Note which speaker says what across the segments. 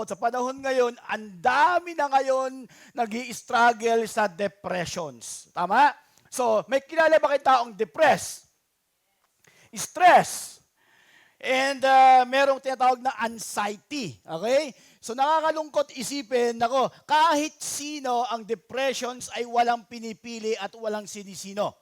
Speaker 1: nakakalungkot sa panahon ngayon, ang dami na ngayon nag-i-struggle sa depressions. Tama? So, may kilala ba kayo taong depressed? Stress. And merong tinatawag na anxiety. Okay? So nakakalungkot isipin, nako, kahit sino ang depressions ay walang pinipili at walang sinisino.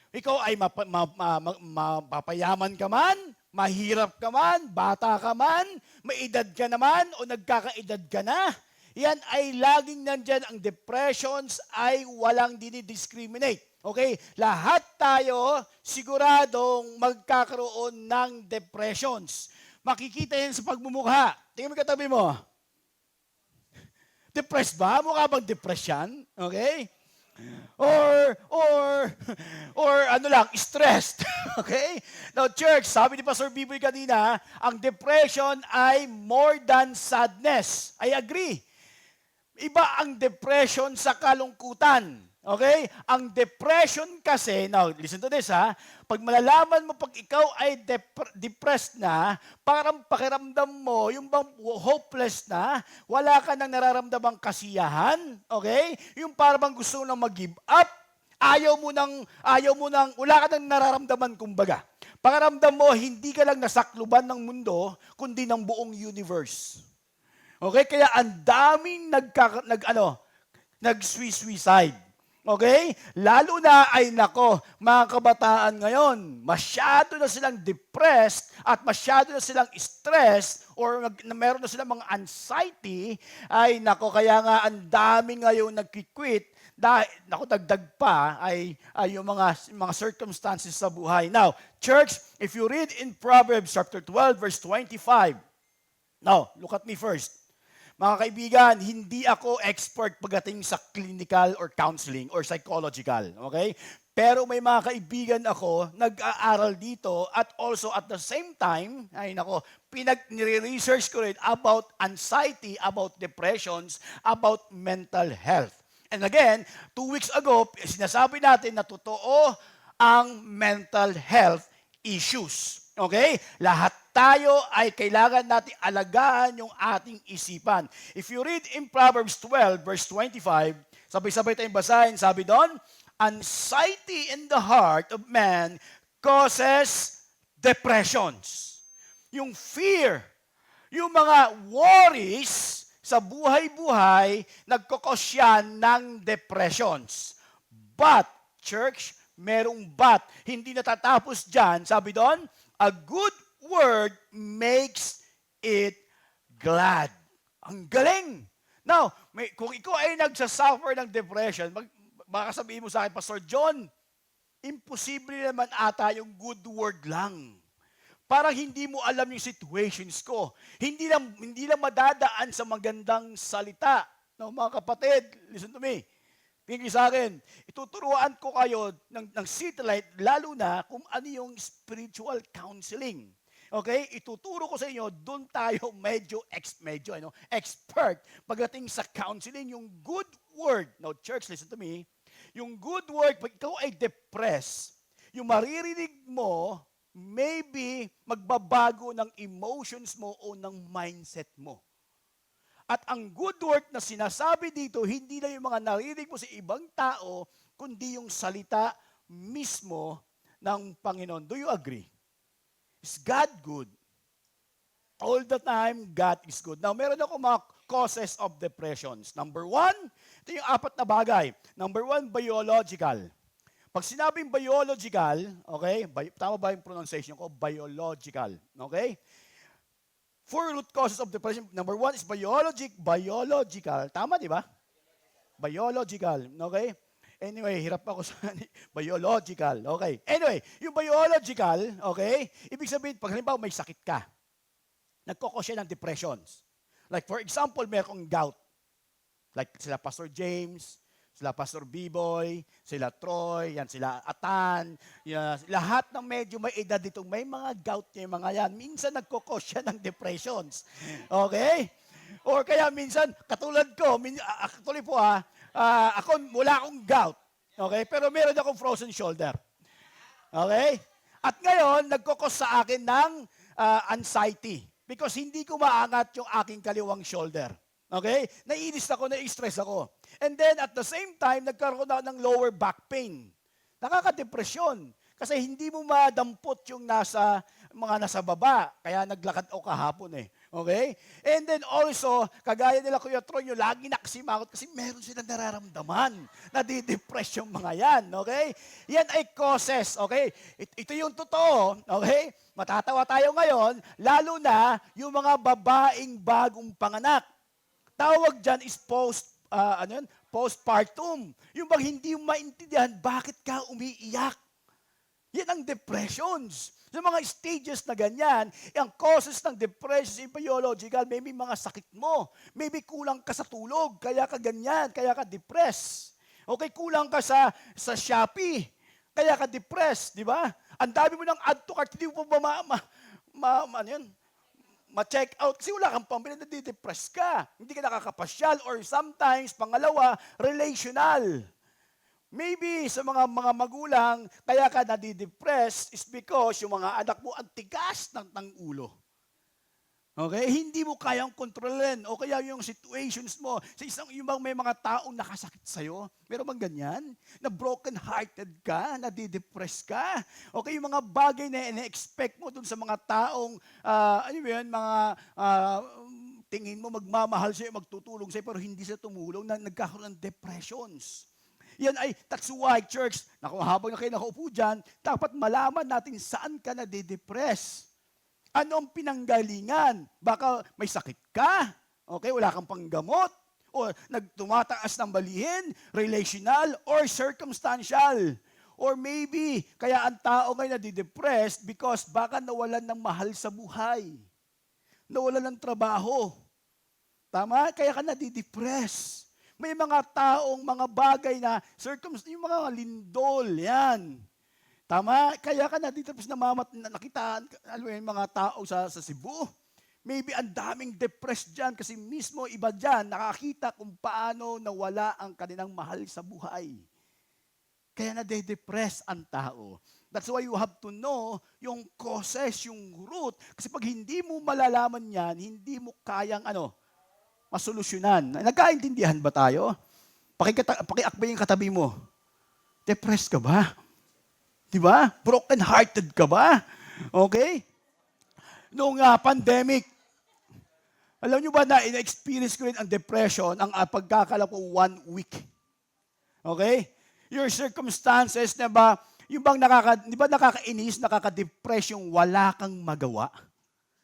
Speaker 1: Ikaw ay mapapayaman ka man, mahirap ka man, bata ka man, may edad ka naman o nagkakaedad ka na. Yan ay laging nandyan. Ang depressions ay walang dinidiscriminate. Okay? Lahat tayo siguradong magkakaroon ng depressions. Makikita yan sa pagmumukha. Tingnan mo katabi mo. Depressed ba? Mukha bang depressed yan? Okay? Or ano lang, stressed. Okay? Now, church, sabi ni Pastor Biboy kanina, ang depression ay more than sadness. I agree. Iba ang depression sa kalungkutan. Okay? Ang depression kasi, now listen to this ha, pag malalaman mo pag ikaw ay depressed na, parang pakiramdam mo, yung bang hopeless na, wala ka nang nararamdamang kasiyahan, okay? Yung parang gusto mo nang mag-give up, ayaw mo nang, wala ka nang nararamdaman kumbaga. Pakiramdam mo, hindi ka lang nasakluban ng mundo, kundi ng buong universe. Okay? Kaya ang daming nag-suicide. Okay? Lalo na ay nako, mga kabataan ngayon, masyado na silang depressed at masyado na silang stressed or meron na silang mga anxiety, ay nako, kaya nga ang dami ngayon nagki-quit dahil, nako, dagdag pa ay yung mga circumstances sa buhay. Now, church, if you read in Proverbs chapter 12 verse 25, now, look at me first. Mga kaibigan, hindi ako expert pagdating sa clinical or counseling or psychological. Okay? Pero may mga kaibigan ako, nag-aaral dito at also at the same time, ay nako, nire-research ko rin about anxiety, about depressions, about mental health. And again, 2 weeks ago, sinasabi natin na totoo ang mental health issues. Okay? Lahat tayo ay kailangan natin alagaan yung ating isipan. If you read in Proverbs 12 verse 25, sabay-sabay tayong basahin, sabi doon, anxiety in the heart of man causes depressions. Yung fear, yung mga worries sa buhay-buhay, nagkakos yan ng depressions. But, church, merong but. Hindi natatapos dyan. Sabi doon, a good word makes it glad. Ang galing. Now, kung ikaw ay nagsasuffer ng depression, baka sabihin mo sa akin, Pastor John, imposible naman ata yung good word lang. Parang hindi mo alam yung situations ko. Hindi lang madadaan sa magandang salita. No, mga kapatid, listen to me. Tingin sa akin, ituturuan ko kayo ng City-Light, lalo na kung ano yung spiritual counseling. Okay? Ituturo ko sa inyo, doon tayo medyo expert pagdating sa counseling, yung good word. Now, church, listen to me. Yung good word, pag ikaw ay depressed, yung maririnig mo, maybe magbabago ng emotions mo o ng mindset mo. At ang good word na sinasabi dito, hindi na yung mga naririnig mo sa ibang tao, kundi yung salita mismo ng Panginoon. Do you agree? Is God good? All the time, God is good. Now, meron ako mga causes of depressions. Number 1, ito yung 4 na bagay. Number 1, biological. Pag sinabing biological, okay, tama ba yung pronunciation ko? Biological. Okay? 4 root causes of depression. Number 1 is biological. Tama, di ba? Biological. Okay? Anyway, hirap ako sa biological. Okay. Anyway, yung biological, okay, ibig sabihin, pag halimbawa may sakit ka, nagkakos siya ng depressions. Like for example, meron kang gout. Like sila Pastor James, sila Pastor Biboy, sila Troy, yan sila Atan, yan, lahat ng medyo may edad dito, may mga gout niya, mga yan. Minsan nagkakos siya ng depressions. Okay? Or kaya minsan, katulad ko, actually po wala akong gout. Okay? Pero meron akong frozen shoulder. Okay? At ngayon, nagkakos sa akin ng anxiety. Because hindi ko maangat yung aking kaliwang shoulder. Okay? Naiinis ako, nai-stress ako. And then at the same time, nagkaroon ako ng lower back pain. Nakaka-depresyon. Kasi hindi mo madampot yung mga nasa baba. Kaya naglakad ako kahapon eh. Okay? And then also, kagaya nila Kuya Troy, yung lagi nakasimangot kasi meron silang nararamdaman. Nadidepress yung mga yan. Okay? Yan ay causes. Okay? Ito yung totoo. Okay? Matatawa tayo ngayon, lalo na yung mga babaeng bagong panganak. Tawag dyan is postpartum. Yung bang hindi mo maintindihan bakit ka umiiyak. Yan ang depressions. Sa mga stages na ganyan, ang causes ng depression is biological, maybe mga sakit mo, maybe kulang ka sa tulog, kaya ka ganyan, kaya ka depressed. Okay, kulang ka sa Shopee, kaya ka depressed, di ba? Ang dami mo ng add to cart, hindi mo pa ma-check out kasi wala kang pambili, nadidepress ka. Hindi ka nakakapasyal or sometimes, pangalawa, relational. Maybe sa mga magulang, kaya ka nadidepress is because yung mga anak mo ang tigas ng ulo. Okay? Hindi mo kayang kontrolin. O kaya yung situations mo, yung bang may mga taong nakasakit sa'yo, meron bang ganyan? Na broken-hearted ka, nadidepress ka? Okay, yung mga bagay na ina-expect mo dun sa mga taong, tingin mo magmamahal sa'yo, magtutulong sa'yo, pero hindi sila tumulong, na nagkakaroon ng depressions. Yan ay, that's why, church, habang na kayo nakaupo dyan, dapat malaman natin saan ka nadidepress. Ano ang pinanggalingan? Baka may sakit ka, okay, wala kang panggamot, o tumataas ng balihin, relational, or circumstantial. Or maybe, kaya ang tao ngayon nadidepressed because baka nawalan ng mahal sa buhay. Nawalan ng trabaho. Tama? Kaya ka nadidepress. May mga taong, mga bagay na yung mga lindol, yan. Tama? Kaya ka nadidepress na nakita, yung mga tao sa Cebu. Maybe ang daming depressed dyan kasi mismo iba dyan nakakita kung paano nawala ang kanilang mahal sa buhay. Kaya nade-depress ang tao. That's why you have to know yung causes, yung root. Kasi pag hindi mo malalaman yan, hindi mo kayang masolusyonan. Nagkaintindihan ba tayo? Pakiakbay yung katabi mo. Depressed ka ba? Di ba? Broken-hearted ka ba? Okay? Noong pandemic, alam nyo ba na in-experience ko rin ang depression, ang pagkakala ko 1 week. Okay? Your circumstances na ba, yung bang di ba nakakainis, nakaka-depress yung wala kang magawa?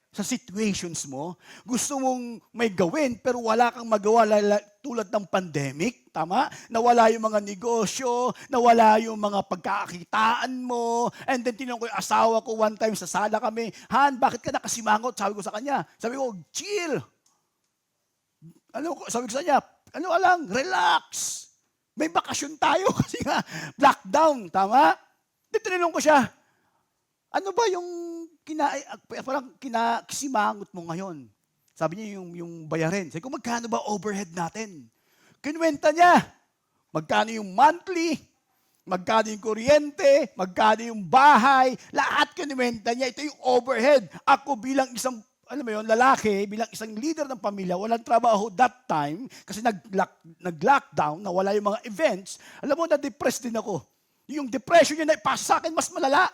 Speaker 1: Sa situations mo, gusto mong may gawin pero wala kang magawa tulad ng pandemic, tama? Nawala yung mga negosyo, nawala yung mga pagkakakitaan mo, and then tinanong ko yung asawa ko one time sa sala kami, Han, bakit ka nakasimangot? Sabi ko sa kanya, chill. Sabi ko sa kanya, relax. May bakasyon tayo kasi nga, lockdown, tama? Then tinanong ko siya, ano ba yung kinakisimangot mo ngayon? Sabi niya yung bayarin. Sabi ko, magkano ba overhead natin? Kinuwenta niya. Magkano yung monthly? Magkano yung kuryente? Magkano yung bahay? Lahat kinuwenta niya. Ito yung overhead. Ako bilang isang, lalaki, bilang isang leader ng pamilya, walang trabaho that time, kasi nag-lockdown, nawala yung mga events, alam mo, na-depressed din ako. Yung depression niya na ipasa sa akin, mas malala.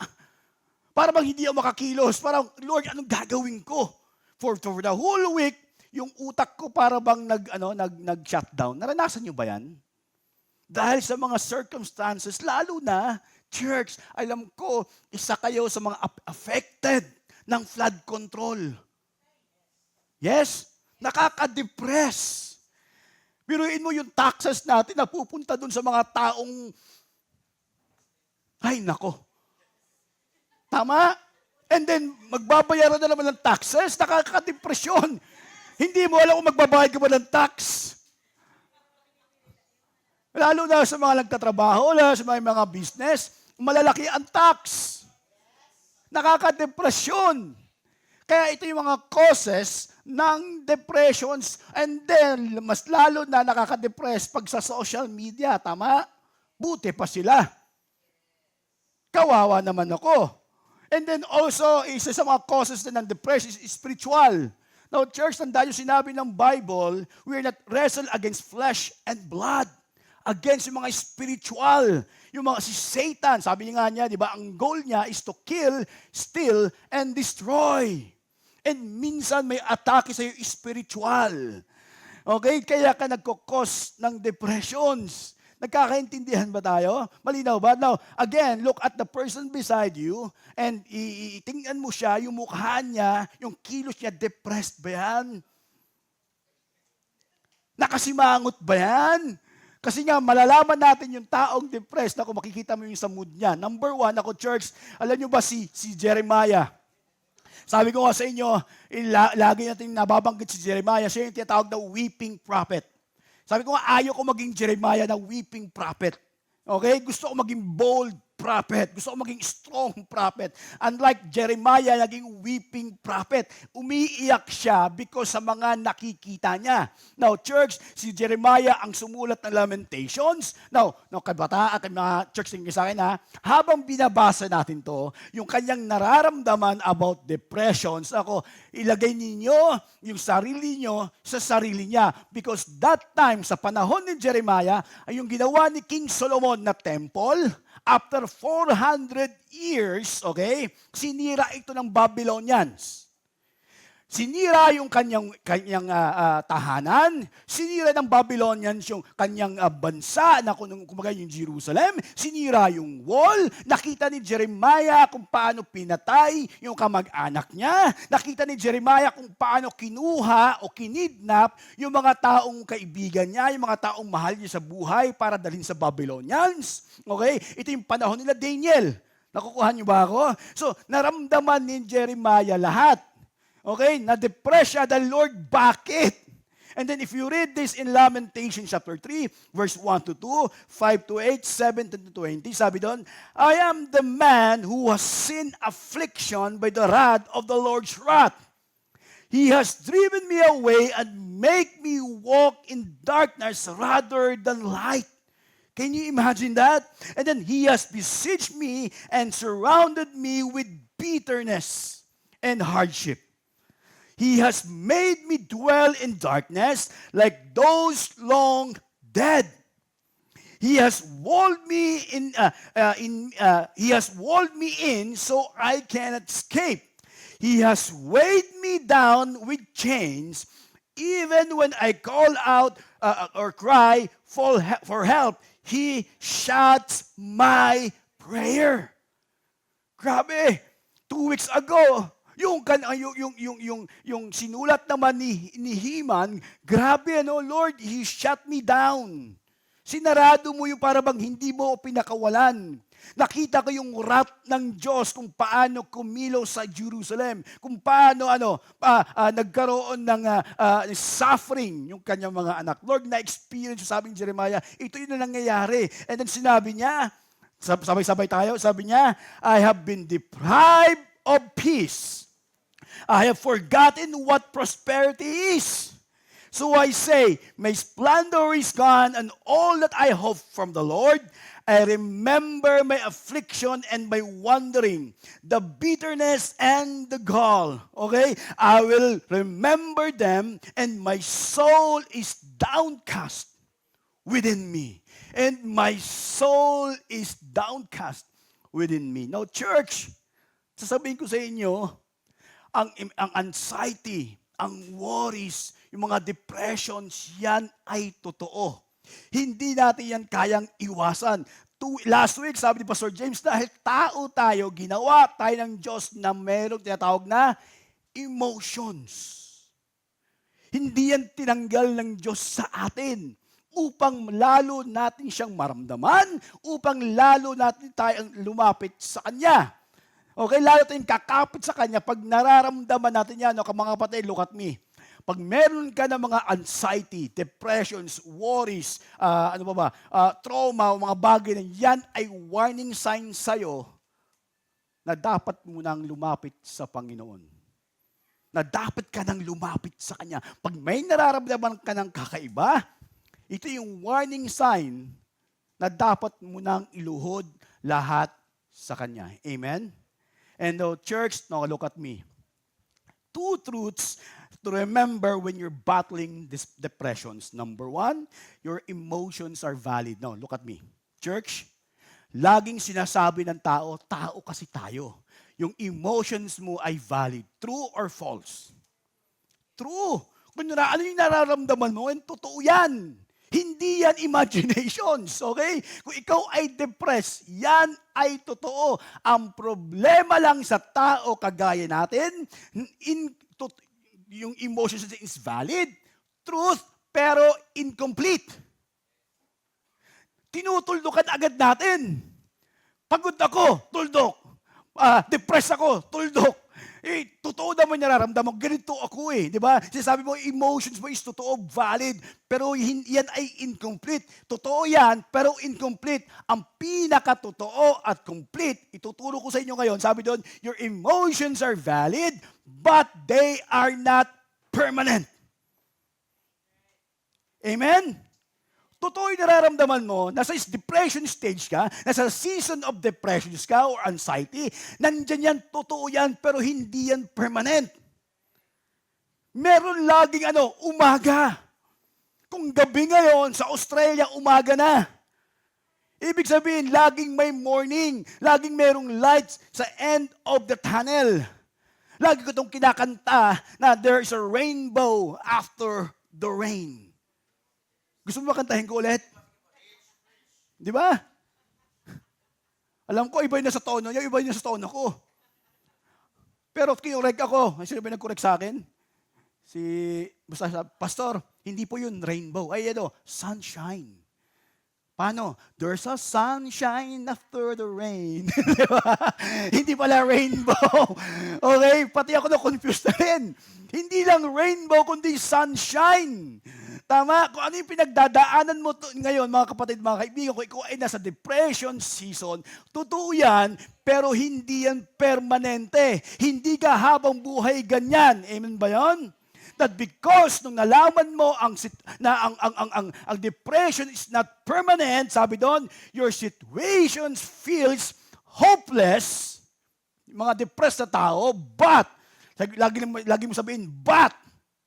Speaker 1: Para bang hindi ako makakilos. Parang, Lord, anong gagawin ko? For the whole week, yung utak ko para bang nag-shutdown. Naranasan niyo ba yan? Dahil sa mga circumstances, lalo na, church, alam ko, isa kayo sa mga affected ng flood control. Yes? Nakaka-depress. Biruin mo yung taxes natin na pupunta dun sa mga taong, ay nako, tama? And then, magbabayaran na naman ng taxes, nakaka-depresyon. Hindi mo alam kung magbabayad ka ba ng tax. Lalo na sa mga nagtatrabaho, lalo sa mga business, malalaki ang tax. Nakaka-depresyon. Kaya ito yung mga causes ng depressions, and then, mas lalo na nakaka-depress pag sa social media, tama? Buti pa sila. Kawawa naman ako. And then also, isa sa mga causes din ng depression is spiritual. Now, church, tandaan yung sinabi ng Bible, we are not wrestle against flesh and blood. Against yung mga spiritual. Yung mga si Satan, sabi niya nga niya, di ba, ang goal niya is to kill, steal, and destroy. And minsan may atake sa iyo spiritual. Okay? Kaya ka nagkukos ng depressions. Nagkakaintindihan ba tayo? Malinaw ba? Now, again, look at the person beside you and tingnan mo siya, yung mukha niya, yung kilos niya, depressed ba yan? Nakasimangot ba yan? Kasi nga, malalaman natin yung taong depressed na kung makikita mo yung sa mood niya. Number one, ako church, alam nyo ba si Jeremiah? Sabi ko nga sa inyo, lagi natin nababanggit si Jeremiah, siya yung tinatawag na weeping prophet. Sabi ko nga, ayaw ko maging Jeremiah na weeping prophet. Okay? Gusto ko maging bold prophet. Gusto ko maging strong prophet. Unlike Jeremiah, naging weeping prophet. Umiiyak siya because sa mga nakikita niya. Now, church, si Jeremiah ang sumulat ng Lamentations. Now kabataan, mga church tingin sa akin ha, habang binabasa natin to, yung kanyang nararamdaman about depressions, ako, ilagay ninyo yung sarili nyo sa sarili niya. Because that time, sa panahon ni Jeremiah, ay yung ginawa ni King Solomon na temple, after 400 years, okay, sinira ito ng Babylonians. Sinira yung kanyang tahanan, sinira ng Babylonians yung kanyang bansa na kumbaga yung Jerusalem, sinira yung wall, nakita ni Jeremiah kung paano pinatay yung kamag-anak niya, nakita ni Jeremiah kung paano kinuha o kinidnap yung mga taong kaibigan niya, yung mga taong mahal niya sa buhay para dalhin sa Babylonians. Okay? Ito yung panahon nila Daniel. Nakukuha niyo ba ako? So, naramdaman ni Jeremiah lahat. Okay, na-depress siya, the Lord, bakit? And then if you read this in Lamentations chapter 3, verse 1 to 2, 5 to 8, 17 to 20, sabi doon, I am the man who has seen affliction by the rod of the Lord's wrath. He has driven me away and make me walk in darkness rather than light. Can you imagine that? And then he has besieged me and surrounded me with bitterness and hardship. He has made me dwell in darkness like those long dead. He has walled me in. He has walled me in, so I cannot escape. He has weighed me down with chains. Even when I call out or cry for help, He shuts my prayer. Grabe! 2 weeks ago. Yung sinulat naman ni Heman, grabe Lord, He shut me down. Sinarado mo yung para bang hindi mo pinakawalan. Nakita ko yung wrath ng Diyos kung paano kumilaw sa Jerusalem, kung paano nagkaroon ng suffering yung kanyang mga anak. Lord, na-experience, sabi ni Jeremiah, ito yun na nangyayari. And then sinabi niya, sabay-sabay tayo, sabi niya, I have been deprived of peace. I have forgotten what prosperity is. So I say, my splendor is gone and all that I hope from the Lord. I remember my affliction and my wandering, the bitterness and the gall. Okay? I will remember them and my soul is downcast within me. And my soul is downcast within me. Now, church, sasabihin ko sa inyo, ang anxiety, ang worries, yung mga depressions, yan ay totoo. Hindi natin yan kayang iwasan. Last week, sabi ni Pastor James, dahil tao tayo, ginawa tayo ng Diyos na mayroong tinatawag na emotions. Hindi yan tinanggal ng Diyos sa atin upang lalo natin siyang maramdaman, upang lalo natin tayong lumapit sa Kanya. Okay, lalo tayong kakapit sa Kanya pag nararamdaman natin yan. Mga kapatid, look at me. Pag meron ka ng mga anxiety, depressions, worries, trauma, mga bagay na yan ay warning sign sa'yo na dapat mo nang lumapit sa Panginoon. Na dapat ka nang lumapit sa Kanya. Pag may nararamdaman ka ng kakaiba, ito yung warning sign na dapat mo nang iluhod lahat sa Kanya. Amen? And the church, no, look at me. 2 truths to remember when you're battling these depressions. Number 1, your emotions are valid. No, look at me. Church, laging sinasabi ng tao, tao kasi tayo. Yung emotions mo ay valid. True or false? True. Kung ano yung nararamdaman mo, totoo yan. Hindi yan imaginations, okay? Kung ikaw ay depressed, yan ay totoo. Ang problema lang sa tao kagaya natin, yung emotions is valid, truth, pero incomplete. Tinutuldukan agad natin. Pagod ako, tuldok. Depressed ako, tuldok. Totoo naman nararamdaman. Ganito ako di ba? Sinasabi mo, emotions mo is totoo, valid, pero yan ay incomplete. Totoo yan, pero incomplete. Ang pinakatotoo at complete, ituturo ko sa inyo ngayon, sabi doon, your emotions are valid, but they are not permanent. Amen? Totoo yung nararamdaman mo, nasa depression stage ka, nasa season of depression ka or anxiety, nandyan yan, totoo yan, pero hindi yan permanent. Meron laging umaga. Kung gabi ngayon, sa Australia, umaga na. Ibig sabihin, laging may morning, laging merong lights sa end of the tunnel. Lagi ko itong kinakanta na there is a rainbow after the rain. Gusto mo makantahin ko ulit? Di ba? Alam ko, iba yung nasa tono niya, iba yung nasa tono ko. Pero kinurek ako. Sino ba nag-correct sa akin? Basta, Pastor, hindi po yun rainbow. Ay, sunshine. Paano? There's a sunshine after the rain. Diba? Hindi pala rainbow. Okay? Pati ako na-confused na rin. Hindi lang rainbow, kundi sunshine. Tama? Kung ano yung pinagdadaanan mo ngayon, mga kapatid, mga kaibigan, kung ikaw ay nasa depression season, totoo yan, pero hindi yan permanente. Hindi ka habang buhay ganyan. Amen ba yan? That because nung nalaman mo ang depression is not permanent, sabi doon, your situation feels hopeless. Mga depressed na tao, but, lagi mo sabihin, but,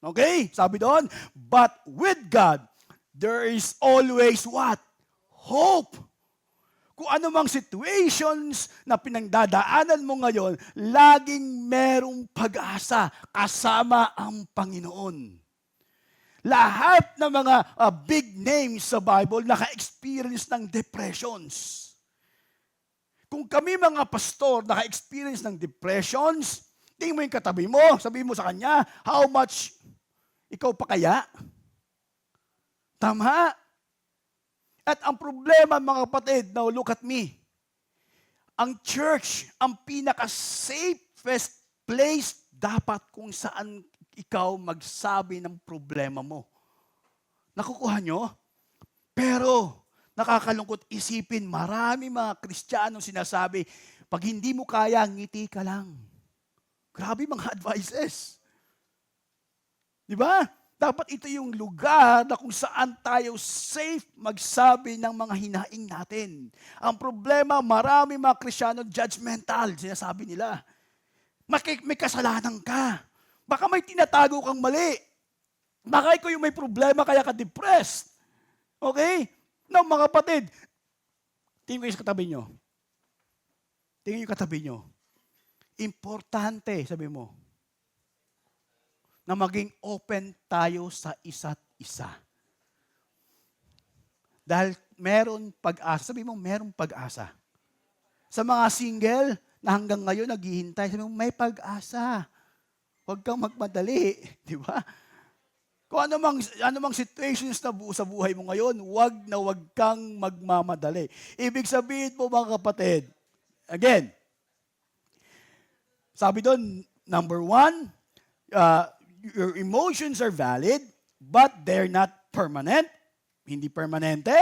Speaker 1: okay? Sabi doon, but with God, there is always what? Hope. Kung ano mang situations na pinagdadaanan mo ngayon, laging merong pag-asa kasama ang Panginoon. Lahat ng mga big names sa Bible naka-experience ng depressions. Kung kami mga pastor naka-experience ng depressions, tingin mo yung katabi mo, sabihin mo sa kanya, how much ikaw pa kaya? Tama? At ang problema, mga kapatid, now look at me. Ang church, ang pinaka-safest place dapat kung saan ikaw magsabi ng problema mo. Nakukuha nyo? Pero, nakakalungkot isipin, marami mga Kristiyanong sinasabi, pag hindi mo kaya, ngiti ka lang. Grabe mga advices. Di ba? Dapat ito yung lugar na kung saan tayo safe magsabi ng mga hinaing natin. Ang problema, marami mga Kristiyano judgmental, sinasabi nila. May kasalanan ka. Baka may tinatago kang mali. Baka ikaw yung may problema kaya ka depressed. Okay? Now, mga kapatid, tingin ko yung katabi nyo. Tingin yung katabi nyo. Importante, sabi mo, na maging open tayo sa isa't isa. Dahil meron pag-asa. Sabi mo, meron pag-asa. Sa mga single na hanggang ngayon naghihintay, sabi mo, may pag-asa. Huwag kang magmadali. Di ba? Kung ano mang situations na sa buhay mo ngayon, huwag kang magmamadali. Ibig sabihin po, mga kapatid, again, sabi doon, number 1, your emotions are valid, but they're not permanent. Hindi permanente.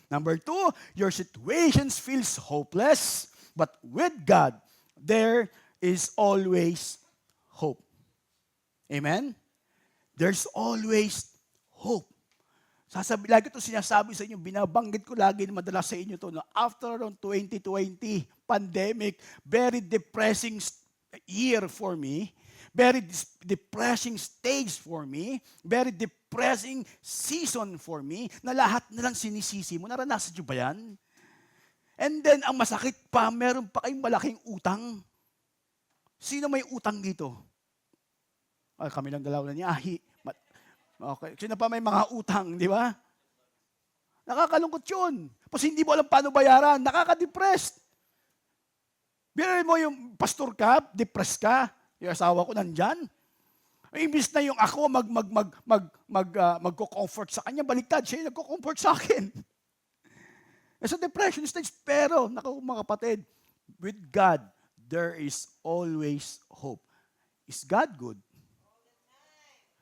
Speaker 1: Number 2, your situations feels hopeless, but with God, there is always hope. Amen? There's always hope. Lagi ito sinasabi sa inyo, binabanggit ko lagi na madalas sa inyo to, no? After around 2020, pandemic, very depressing year for me, very depressing stage for me, very depressing season for me, na lahat na lang sinisisi mo. Naranasan nyo ba yan? And then, ang masakit pa, meron pa kayong malaking utang. Sino may utang dito? Ay, kami lang dalawa na ni Ahi. Okay. Sino pa may mga utang, di ba? Nakakalungkot yun. Tapos hindi mo alam paano bayaran. Nakaka-depressed. Biruin mo yung pastor ka, depressed ka. Yung asawa ko nandyan. Imbis na yung ako magko-comfort sa kanya, baliktad siya yung nagko-comfort sa akin. It's a depression stage. Pero, mga kapatid, with God, there is always hope. Is God good?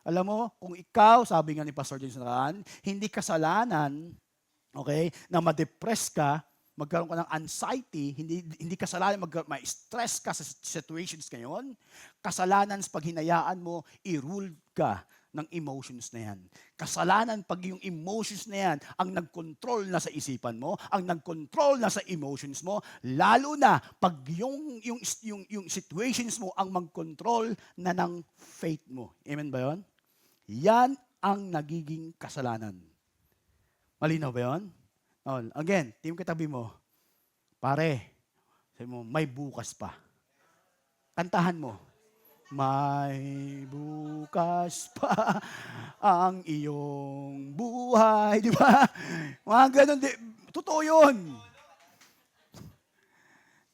Speaker 1: Alam mo, kung ikaw, sabi nga ni Pastor James Naran, hindi kasalanan, okay, na ma-depress ka, magkaroon ka ng anxiety, hindi kasalanan, ma-stress ka sa situations ngayon, kasalanan sa paghinayaan mo, i-rule ka ng emotions na yan. Kasalanan pag yung emotions na yan ang nag-control na sa isipan mo, ang nag-control na sa emotions mo, lalo na pag yung situations mo ang mag-control na ng faith mo. Amen ba yun? Yan ang nagiging kasalanan. Malinaw ba yun? Again, team katabi mo, pare, sabi mo, may bukas pa. Kantahan mo. May bukas pa ang iyong buhay. Di ba? Mga ganun. Totoo yun.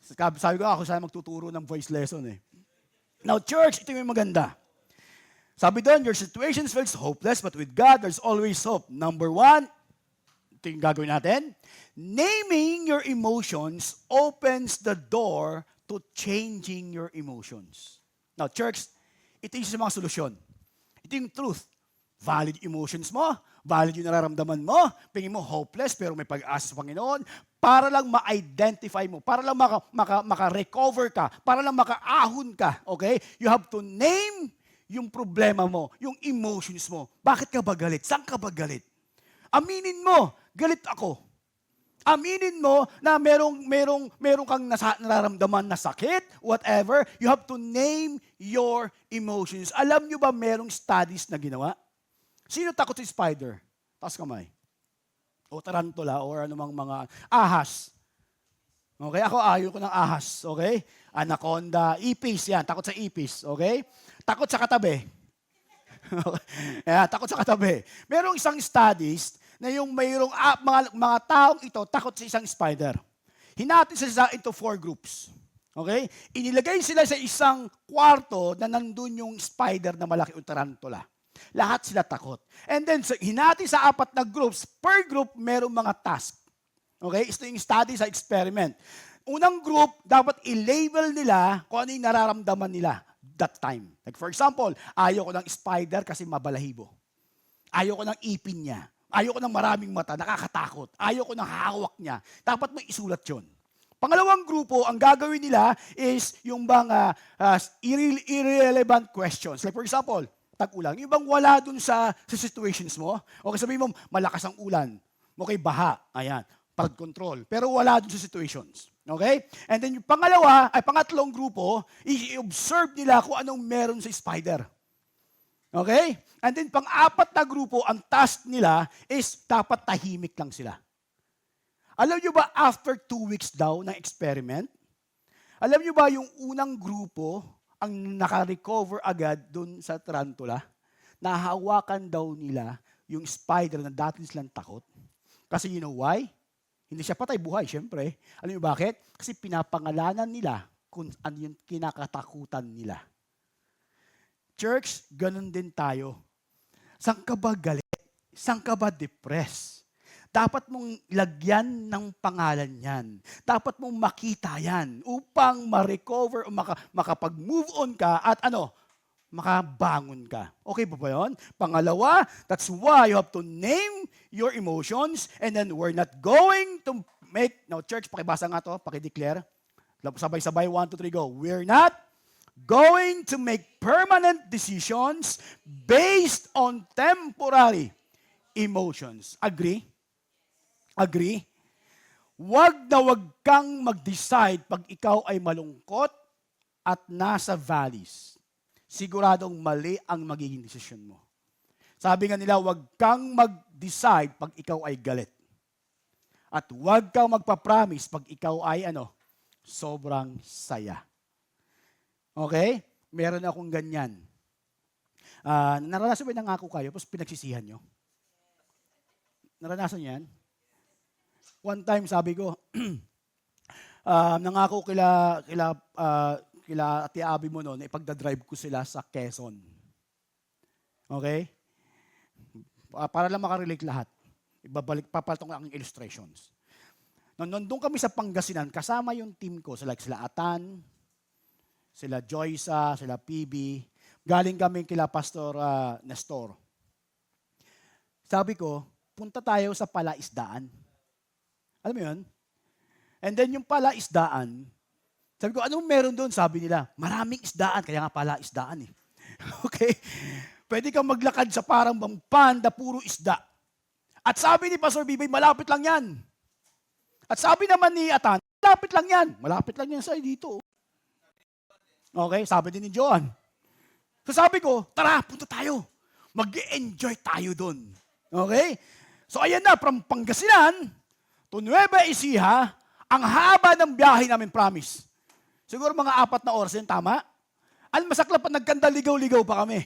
Speaker 1: Sabi ko, ako sana magtuturo ng voice lesson eh. Now, church, ito yung maganda. Sabi doon, your situation feels hopeless, but with God, there's always hope. Number 1, ito yung gagawin natin. Naming your emotions opens the door to changing your emotions. Now, church, ito yung mga solusyon. Ito yung truth. Valid emotions mo, valid yung nararamdaman mo, pingin mo hopeless pero may pag-asa sa Panginoon, para lang ma-identify mo, para lang maka-recover ka, para lang makaahon ka, okay? You have to name yung problema mo, yung emotions mo. Bakit ka ba galit? Saan ka ba galit? Aminin mo, galit ako. Aminin mo na merong kang nararamdaman na sakit, whatever. You have to name your emotions. Alam nyo ba merong studies na ginawa? Sino takot sa spider? Taas kamay. O tarantula or anumang mga ahas. Okay? Ako ayaw ko ng ahas. Okay? Anaconda, ipis yan. Takot sa ipis. Okay? Takot sa katabi. Yeah, takot sa katabi. Merong isang studies na yung mayroong mga taong ito takot sa isang spider. Hinati sila into 4 groups. Okay? Inilagay sila sa isang kwarto na nandun yung spider na malaki o tarantula. Lahat sila takot. And then, hinati sa 4 na groups. Per group, merong mga task. Okay? Ito yung study sa experiment. Unang group, dapat i-label nila kung ano yung nararamdaman nila that time. Like for example, ayaw ko ng spider kasi mabalahibo. Ayaw ko ng ipin niya. Ayaw ko ng maraming mata, nakakatakot. Ayaw ko ng hawak niya. Dapat mo isulat yun. Pangalawang grupo, ang gagawin nila is yung bang irrelevant questions. Like for example, tag-ulan. Yung bang wala dun sa situations mo. Okay, sabihin mo, malakas ang ulan. Okay, baha. Ayan, pag-control. Pero wala dun sa situations. Okay? And then yung pangatlong grupo, i-observe nila kung anong meron sa spider. Okay? And then pang-4 na grupo, ang task nila is dapat tahimik lang sila. Alam nyo ba after 2 weeks daw ng experiment, alam nyo ba yung unang grupo ang naka-recover agad dun sa tarantula? Nahawakan daw nila yung spider na dati silang takot. Kasi you know why? Hindi siya patay buhay, syempre. Alam niyo bakit? Kasi pinapangalanan nila kung ano yung kinakatakutan nila. Church, ganun din tayo. Saan ka ba galit? Saan ka ba depressed? Dapat mong lagyan ng pangalan yan. Dapat mong makita yan upang ma-recover o makapag-move on ka at makabangon ka. Okay ba yun? Pangalawa, that's why you have to name your emotions and then we're not going to make, now church, pakibasa nga to, pakideclare. Sabay-sabay, 1, 2, 3, go. We're not going to make permanent decisions based on temporary emotions. Agree? Agree? Wag na wag kang mag-decide pag ikaw ay malungkot at nasa valleys. Siguradong mali ang magiging desisyon mo. Sabi nga nila, wag kang mag-decide pag ikaw ay galit. At wag kang magpa-promise pag ikaw ay sobrang saya. Okay? Meron akong ganyan. Naranasan ba yung nangako kayo, tapos pinagsisihan nyo? Naranasan yan? One time, sabi ko, nangako kila Ate Abby mo noon, ipagdadrive ko sila sa Quezon. Okay? Para lang makarelate lahat. Papalitan ko ang illustrations. Nandun kami sa Pangasinan, kasama yung team ko, sila Atan, sila Joysa, sila PB. Galing kami kila Pastor Nestor. Sabi ko, punta tayo sa palaisdaan. Alam mo yun? And then yung palaisdaan, sabi ko, anong meron doon? Sabi nila, maraming isdaan, kaya nga palaisdaan eh. Okay? Pwede kang maglakad sa parang panda, puro isda. At sabi ni Pastor Bibay, malapit lang yan. At sabi naman ni Atan, malapit lang yan. Malapit lang yan sa dito. Okay, sabi din ni Joan. So sabi ko, tara, punta tayo. Mag-enjoy tayo doon. Okay? So ayan na, from Pangasinan to Nueva Ecija, ang haba ng biyahe namin, promise. Siguro mga 4 na oras yun, tama? Ang masaklap pa, nagkanda ligaw-ligaw pa kami.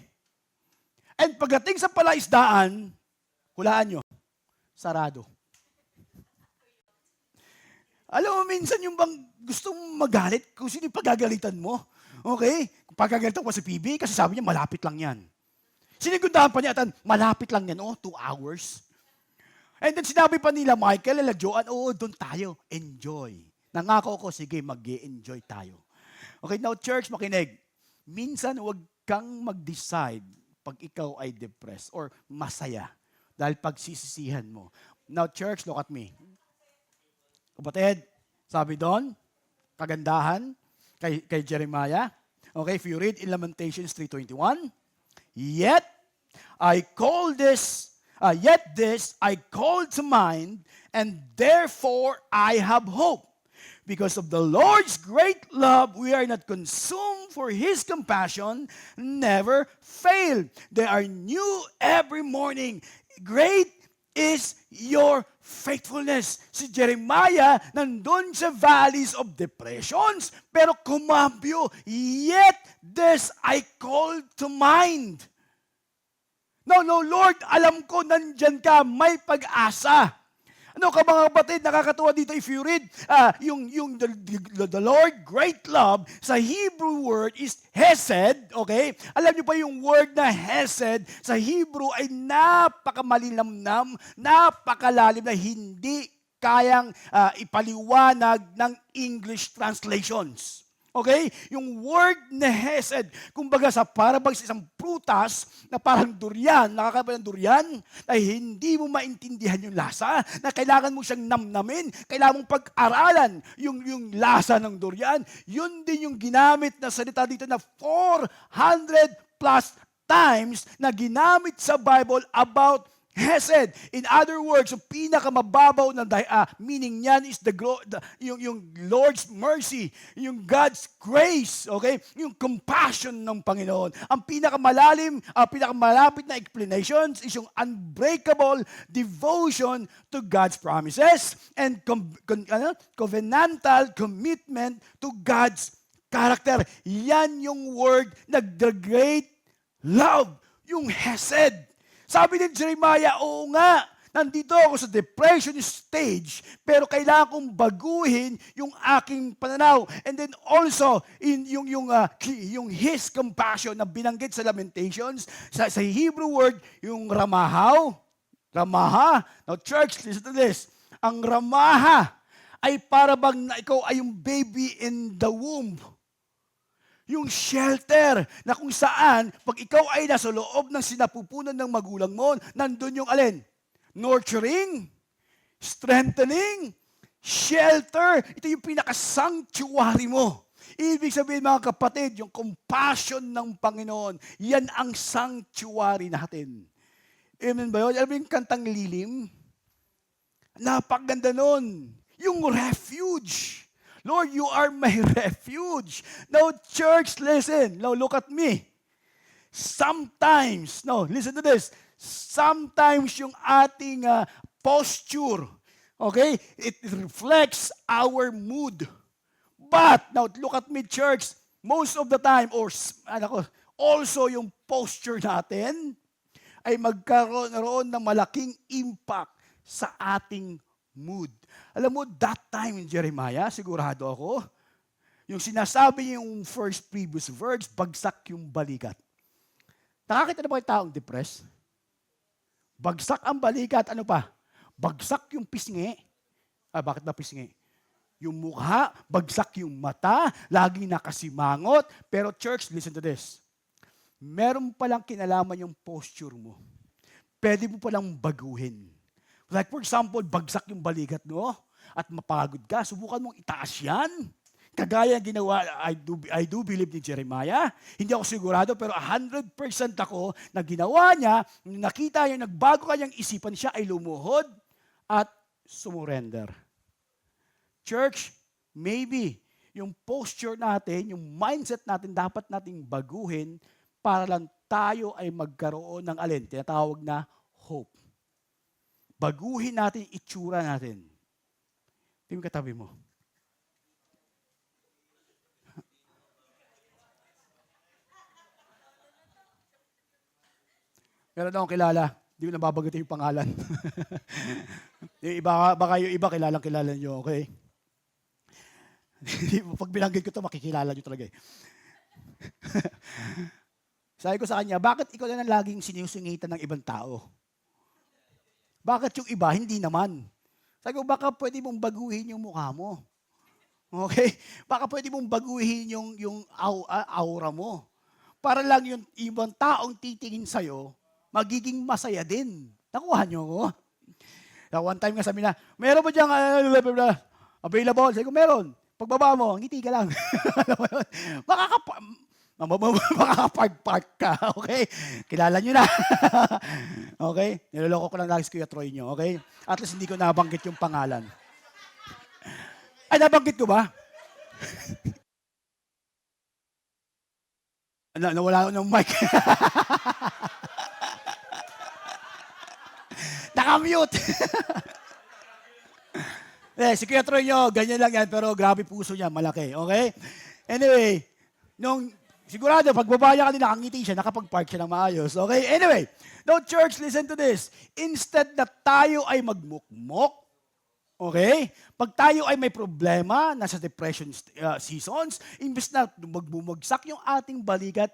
Speaker 1: And pagdating sa palaisdaan, hulaan nyo, sarado. Alam mo, minsan yung bang gusto mong magalit, kung sino yung pagagalitan mo. Okay? Pagagalitan ko si PB, kasi sabi niya, malapit lang yan. Sinigundahan pa niya, malapit lang yan, 2 hours. And then sinabi pa nila, Michael, nila Joan, doon tayo, enjoy. Nangako ko, sige, mag-enjoy tayo. Okay, now church, makinig. Minsan, huwag kang mag-decide pag ikaw ay depressed or masaya dahil pagsisisihan mo. Now, church, look at me. Kapatid, sabi doon, kagandahan kay Jeremiah. Okay, if you read in Lamentations 3:21, Yet this I call to mind, and therefore I have hope. Because of the Lord's great love, we are not consumed, for His compassion never fail. They are new every morning. Great is your faithfulness. Si Jeremiah, nandun sa valleys of depressions, pero kumambyo, yet this I call to mind. No, Lord, alam ko nandyan ka, may pag-asa. Ano ka mga kapatid, nakakatuwa dito if you read the Lord great love, sa Hebrew word is hesed, okay? Alam niyo pa yung word na hesed sa Hebrew ay napakamalinamnam, napakalalim na hindi kayang ipaliwanag ng English translations. Okay? Yung word na hesed, kumbaga sa parabag sa isang prutas na parang durian, nakakaba ng durian, ay hindi mo maintindihan yung lasa, na kailangan mo siyang namnamin, kailangan mong pag-aralan yung lasa ng durian. Yun din yung ginamit na salita dito na 400 plus times na ginamit sa Bible about hesed. In other words, yung pinakamababaw na meaning niyan is yung Lord's mercy, yung God's grace, okay? Yung compassion ng Panginoon. Ang pinakamalapit na explanations is yung unbreakable devotion to God's promises and covenantal commitment to God's character. Yan yung word na the great love, yung hesed. Sabi ni Jeremiah, oo nga, nandito ako sa depression stage, pero kailangan kong baguhin yung aking pananaw. And then also, yung His compassion na binanggit sa Lamentations, sa Hebrew word, yung ramaha. Now church, listen to this. Ang ramaha ay para bang na ikaw ay yung baby in the womb. Yung shelter na kung saan, pag ikaw ay nasa loob ng sinapupunan ng magulang mo, nandun yung alin? Nurturing, strengthening, shelter. Ito yung pinaka-sanctuary mo. Ibig sabihin mga kapatid, yung compassion ng Panginoon, yan ang sanctuary natin. Amen ba yun? Alam mo yung kantang Lilim? Napakaganda nun. Yung refuge. Lord, you are my refuge. Now, church, listen. Now, look at me. Sometimes, no, listen to this. Sometimes yung ating posture, okay, it reflects our mood. But, now look at me, church, most of the time, or also yung posture natin ay magkaroon ng malaking impact sa ating mood. Alam mo, that time in Jeremiah, sigurado ako, yung sinasabi yung first previous verse, bagsak yung balikat. Nakakita na ba yung taong depressed? Bagsak ang balikat, ano pa? Bagsak yung pisngi. Bakit ba pisngi? Yung mukha, bagsak yung mata, laging nakasimangot. Pero church, listen to this. Meron palang kinalaman yung posture mo. Pwede mo palang baguhin. Like for example, bagsak yung balikat mo at mapagod ka, subukan mong itaas yan. Kagaya ginawa, I do believe ni Jeremiah. Hindi ako sigurado, pero 100% ako na ginawa niya, nakita niya, nagbago kanyang isipan siya, ay lumuhod at sumurrender. Church, maybe yung posture natin, yung mindset natin, dapat nating baguhin para lang tayo ay magkaroon ng alin, tinatawag na hope. Baguhin natin itsura natin. Tingin katabi mo. Meron akong kilala, hindi ko nababagutin yung pangalan. Yung iba, baka yung iba kilala nyo, okay? Pag binanggit ko ito, makikilala nyo talaga eh. Sabi ko sa kanya, bakit ikaw na laging sinusungitan ng ibang tao? Bakit yung iba, hindi naman? Sabi ko, baka pwede mong baguhin yung mukha mo. Okay? Baka pwede mong baguhin yung aura mo. Para lang yung ibang taong titingin sa'yo, magiging masaya din. Nakuha niyo ko? One time nga sabi na, meron ba diyang available? Sabi ko, meron. Pagbaba mo, ngiti ka lang. Makakapag-park ka, okay? Kilala niyo na. Okay? Niloloko ko lang lagi si Kuya Troy niyo, okay? At least hindi ko nabanggit yung pangalan. Ay, nabanggit ko ba? Nawala ko ng mic. Nakamute. Si Kuya Troy nyo, ganyan lang yan, pero grabe puso niya, malaki. Okay? Anyway, sigurado, pagbabaya ka din, nakangiti siya, nakapag-park siya ng maayos. Okay? Anyway, now church, listen to this. Instead na tayo ay magmukmok, okay? Pag tayo ay may problema, nasa depression seasons, imbes na magbumagsak yung ating balikat,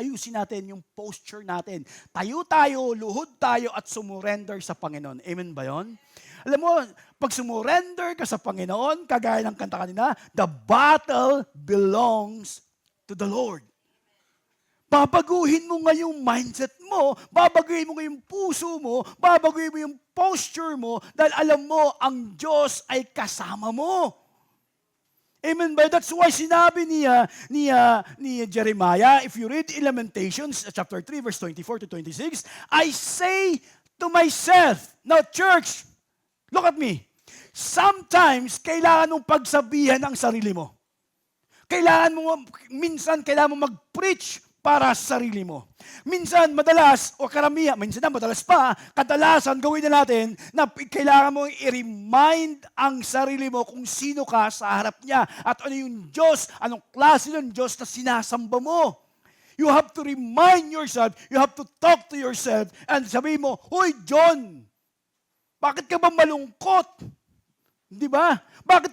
Speaker 1: ayusin natin yung posture natin. Tayo, luhod tayo at sumurrender sa Panginoon. Amen ba yun? Alam mo, pag sumurrender ka sa Panginoon, kagaya ng kanta kanina, the battle belongs to the Lord. Babaguhin mo nga yung mindset mo, babaguhin mo nga yung puso mo, babaguhin mo yung posture mo, dahil alam mo, ang Diyos ay kasama mo. Amen ba? That's why sinabi ni Jeremiah, if you read in Lamentations, chapter 3, verse 24 to 26, I say to myself, now church, look at me, sometimes, kailangan mong pagsabihan ang sarili mo. Minsan, kailangan mo mag-preach para sa sarili mo. Minsan, madalas kadalasan gawin na natin na kailangan mo i-remind ang sarili mo kung sino ka sa harap niya at ano yung Diyos, anong klase ng Diyos na sinasamba mo. You have to remind yourself, you have to talk to yourself and sabihin mo, Hoy John, bakit ka ba malungkot? Di ba? Bakit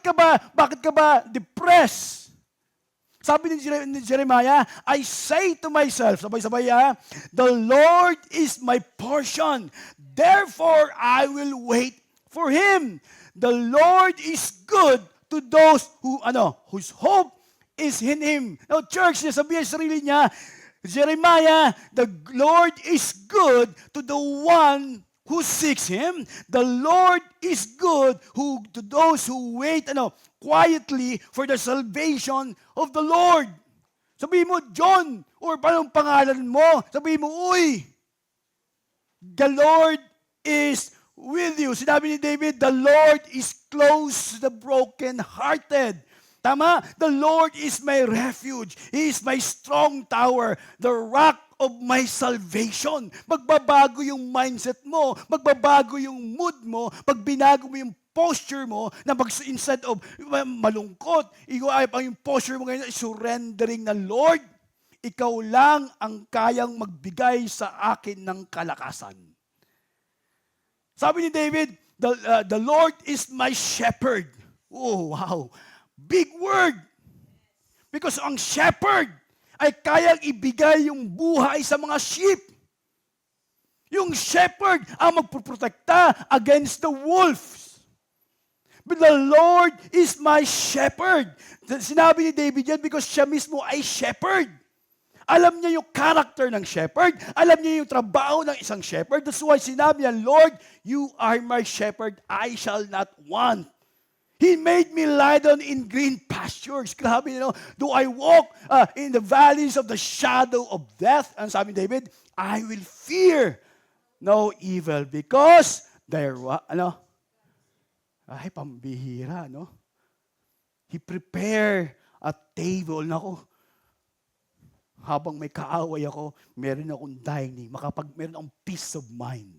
Speaker 1: ka ba depressed? Sabi ni Jeremiah, I say to myself, sabay-sabay the Lord is my portion, therefore I will wait for Him. The Lord is good to those whose hope is in Him. Now church, sabihin sa sarili niya, Jeremiah, the Lord is good to the one who seeks Him. The Lord is good to those who wait quietly for the salvation of the Lord. Sabihin mo, John, or anong pangalan mo? Sabihin mo, uy, The Lord is with you. Sinabi ni David, the Lord is close to the broken-hearted. Tama? The Lord is my refuge. He is my strong tower, the rock of my salvation. Magbabago yung mindset mo, magbabago yung mood mo, pag binago mo yung posture mo, na instead of malungkot, yung posture mo ngayon ay surrendering na, Lord, ikaw lang ang kayang magbigay sa akin ng kalakasan. Sabi ni David, the Lord is my shepherd. Oh, wow. Big word. Because ang shepherd ay kayang ibigay yung buhay sa mga sheep. Yung shepherd ang magpuprotekta against the wolves. But the Lord is my shepherd. Sinabi ni David yan because siya mismo ay shepherd. Alam niya yung character ng shepherd. Alam niya yung trabaho ng isang shepherd. That's why sinabi niya, Lord, you are my shepherd. I shall not want. He made me lie down in green pastures. Grabe, do I walk in the valleys of the shadow of death? Ang sabi ni David, I will fear no evil because there was, ay, pambihira, no? He prepared a table. Nako, habang may kaaway ako, meron akong dining. Meron akong peace of mind.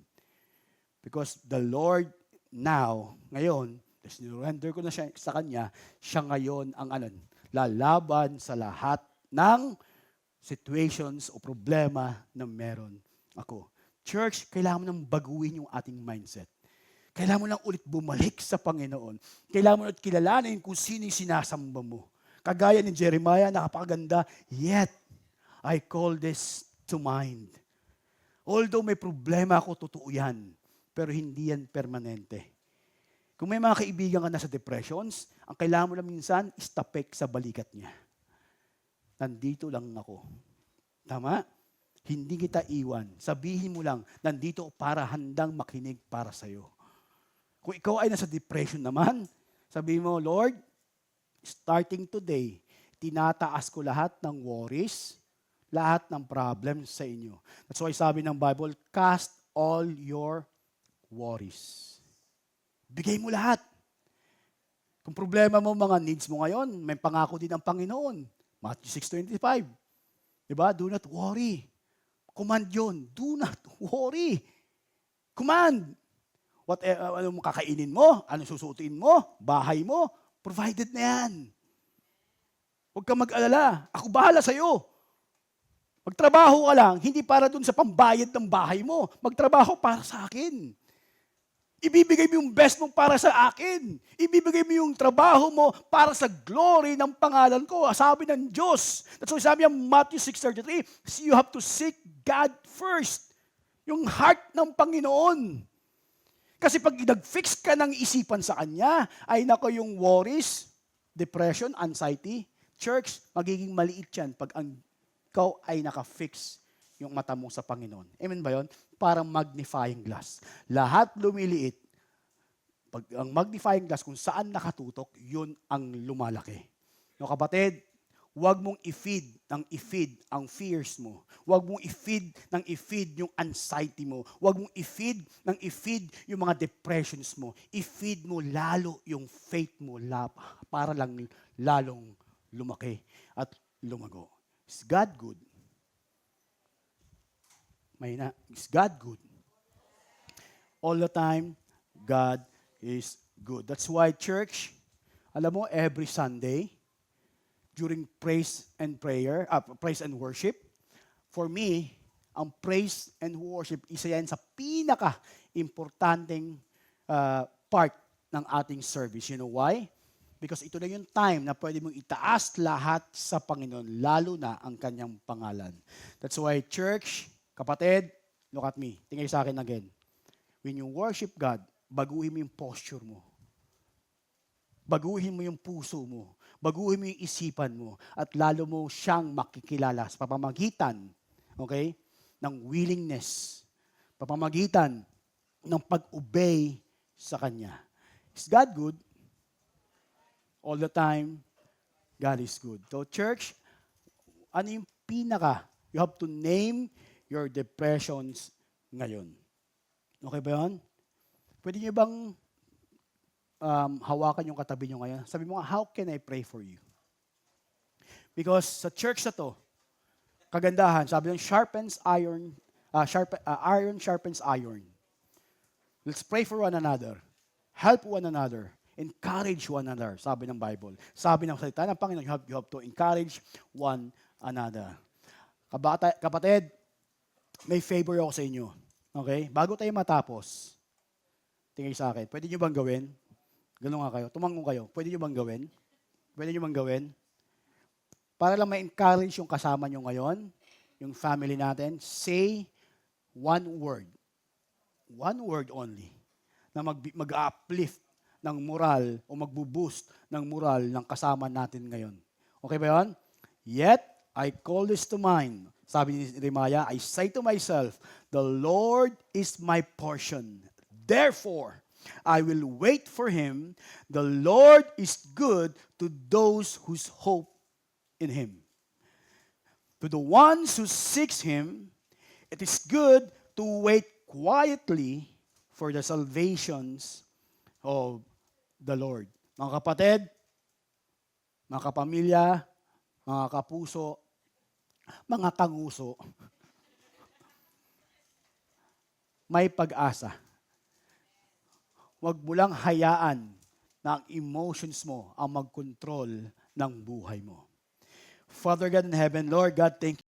Speaker 1: Because the Lord now, ngayon, surrender ko na siya sa Kanya, siya ngayon ang lalaban sa lahat ng situations o problema na meron ako. Church, kailangan mo nang baguhin yung ating mindset. Kailangan mo lang ulit bumalik sa Panginoon. Kailangan mo ulit kilalanin kung sino yung sinasamba mo. Kagaya ni Jeremiah, napakaganda, yet I call this to mind. Although may problema ako, totoo yan. Pero hindi yan permanente. Kung may mga kaibigan ka na sa depressions, ang kailangan mo lang minsan, istapek sa balikat niya. Nandito lang ako. Tama? Hindi kita iwan. Sabihin mo lang, nandito para handang makinig para sa'yo. Kung ikaw ay nasa depression naman, sabihin mo, Lord, starting today, tinataas ko lahat ng worries, lahat ng problems sa inyo. That's why sabi ng Bible, cast all your worries. Bigay mo lahat. Kung problema mo, mga needs mo ngayon, may pangako din ang Panginoon. Matthew 6:25. Diba? Do not worry. Command yun. Do not worry. Command. Ano mo kakainin mo? Anong susuotin mo? Bahay mo? Provided na yan. Huwag kang mag-alala. Ako bahala sa'yo. Magtrabaho ka lang, hindi para dun sa pambayad ng bahay mo. Magtrabaho para sa akin. Ibibigay mo yung best mo para sa akin. Ibibigay mo yung trabaho mo para sa glory ng pangalan ko. Sabi ng Diyos. That's why sabi niya, Matthew 6:33, you have to seek God first. Yung heart ng Panginoon. Kasi pag nag-fix ka ng isipan sa Kanya, ay nako yung worries, depression, anxiety, church, magiging maliit yan pag ikaw ay naka-fix yung mata mo sa Panginoon. Amen ba yun? Parang magnifying glass. Lahat lumiliit. Pag ang magnifying glass, kung saan nakatutok, yun ang lumalaki. No, kapatid, huwag mong i-feed ang fears mo. Huwag mong i-feed yung anxiety mo. Huwag mong i-feed yung mga depressions mo. I-feed mo lalo yung faith mo para lang lalong lumaki at lumago. Is God good? Is God good? All the time, God is good. That's why, church, alam mo, every Sunday, during praise and worship, for me, ang praise and worship, isa yan sa pinaka-importanting part ng ating service. You know why? Because ito na yung time na pwede mong itaas lahat sa Panginoon, lalo na ang kanyang pangalan. That's why, church, kapatid, look at me. Tingay sa akin again. When you worship God, baguhin mo yung posture mo. Baguhin mo yung puso mo. Baguhin mo yung isipan mo. At lalo mo siyang makikilala sa pamamagitan, okay, ng willingness. Pamamagitan ng pag-obey sa Kanya. Is God good? All the time, God is good. So church, ano yung you have to name your depressions ngayon. Okay ba yun? Pwede niyo bang hawakan yung katabi niyo ngayon? Sabi mo nga, how can I pray for you? Because sa church na to, kagandahan, sabi ng sharpens iron, iron sharpens iron. Let's pray for one another. Help one another. Encourage one another, sabi ng Bible. Sabi ng salita ng Panginoon, you have to encourage one another. Kapatid, may favor ako sa inyo. Okay? Bago tayo matapos, tingin sa akin, pwede nyo bang gawin? Ganun nga kayo. Tumangon kayo. Pwede nyo bang gawin? Pwede nyo bang gawin? Para lang ma-encourage yung kasama nyo ngayon, yung family natin, say one word. One word only. Na mag-uplift ng moral o magbo-boost ng moral ng kasama natin ngayon. Okay ba yun? Yet, I call this to mind. Sabi ni Jeremiah, I say to myself, the Lord is my portion. Therefore, I will wait for Him. The Lord is good to those whose hope in Him. To the ones who seeks Him, it is good to wait quietly for the salvations of the Lord. Mga kapatid, mga kapamilya, mga kapuso, mga kanguso, may pag-asa. Huwag mo lang hayaan na ang emotions mo ang mag-control ng buhay mo. Father God in heaven, Lord God, thank you.